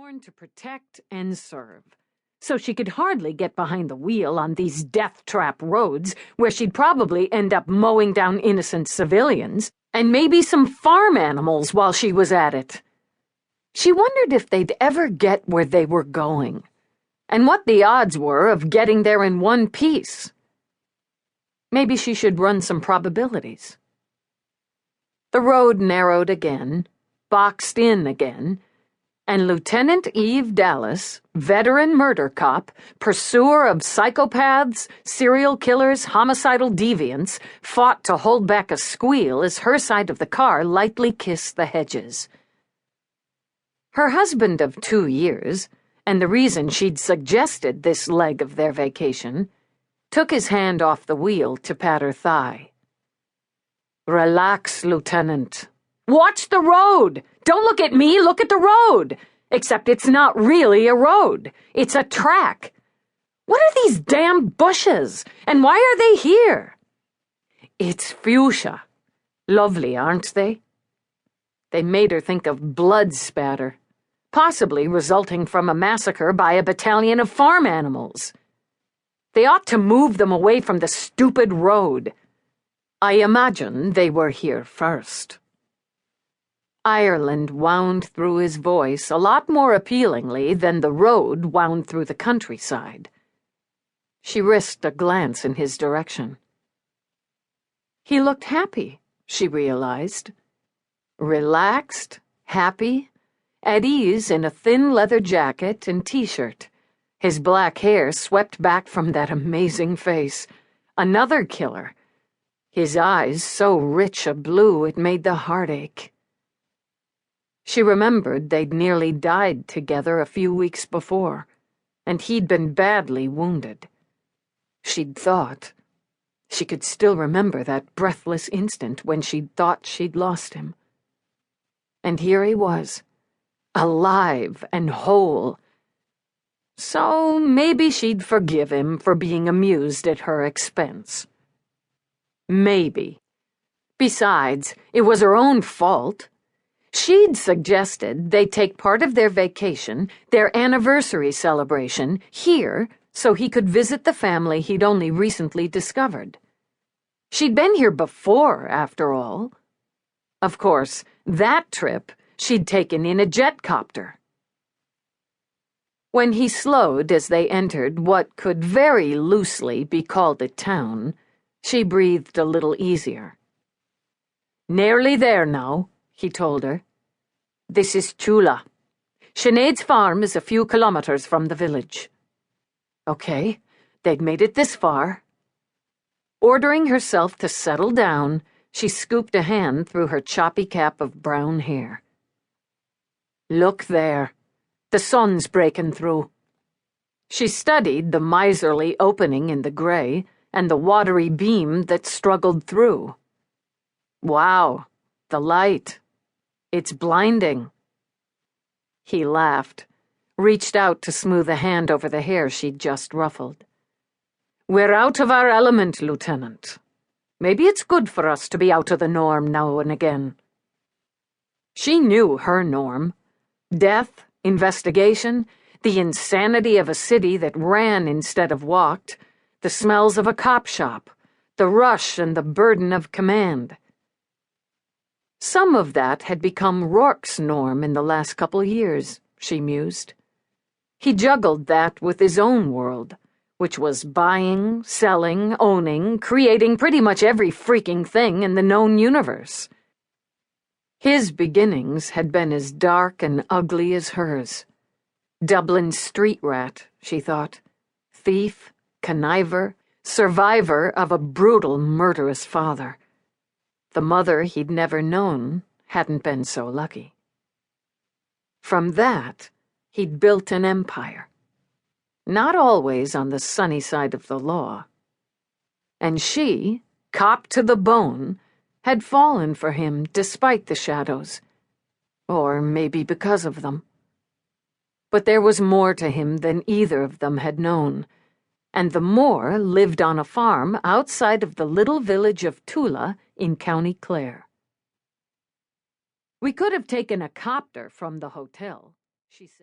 born to protect and serve, so she could hardly get behind the wheel on these death-trap roads where she'd probably end up mowing down innocent civilians and maybe some farm animals while she was at it. She wondered if they'd ever get where they were going, and what the odds were of getting there in one piece. Maybe she should run some probabilities. The road narrowed again, boxed in again, and Lieutenant Eve Dallas, veteran murder cop, pursuer of psychopaths, serial killers, homicidal deviants, fought to hold back a squeal as her side of the car lightly kissed the hedges. Her husband of 2 years, and the reason she'd suggested this leg of their vacation, took his hand off the wheel to pat her thigh. "Relax, Lieutenant. Watch the road! Don't look at me, look at the road! Except it's not really a road. It's a track. What are these damn bushes? And why are they here?" "It's fuchsia. Lovely, aren't they?" They made her think of blood spatter, possibly resulting from a massacre by a battalion of farm animals. They ought to move them away from the stupid road. I imagine they were here first. Ireland wound through his voice a lot more appealingly than the road wound through the countryside. She risked a glance in his direction. He looked happy, she realized. Relaxed, happy, at ease in a thin leather jacket and t-shirt, his black hair swept back from that amazing face. Another killer. His eyes so rich a blue it made the heart ache. She remembered they'd nearly died together a few weeks before, and he'd been badly wounded. She'd thought. She could still remember that breathless instant when she'd thought she'd lost him. And here he was, alive and whole. So maybe she'd forgive him for being amused at her expense. Maybe. Besides, it was her own fault. She'd suggested they take part of their vacation, their anniversary celebration, here so he could visit the family he'd only recently discovered. She'd been here before, after all. Of course, that trip she'd taken in a jet copter. When he slowed as they entered what could very loosely be called a town, she breathed a little easier. "Nearly there now," he told her. "This is Chula. Sinead's farm is a few kilometers from the village." Okay, they'd made it this far. Ordering herself to settle down, she scooped a hand through her choppy cap of brown hair. "Look there. The sun's breaking through." She studied the miserly opening in the gray and the watery beam that struggled through. Wow, the light. It's blinding. He laughed, reached out to smooth a hand over the hair she'd just ruffled. "We're out of our element, Lieutenant. Maybe it's good for us to be out of the norm now and again." She knew her norm. Death, investigation, the insanity of a city that ran instead of walked, the smells of a cop shop, the rush and the burden of command. Some of that had become Roarke's norm in the last couple years, she mused. He juggled that with his own world, which was buying, selling, owning, creating pretty much every freaking thing in the known universe. His beginnings had been as dark and ugly as hers. Dublin's street rat, she thought. Thief, conniver, survivor of a brutal, murderous father. The mother he'd never known hadn't been so lucky. From that, he'd built an empire. Not always on the sunny side of the law. And she, cop to the bone, had fallen for him despite the shadows. Or maybe because of them. But there was more to him than either of them had known, and the more lived on a farm outside of the little village of Tula in County Clare. "We could have taken a copter from the hotel," she said.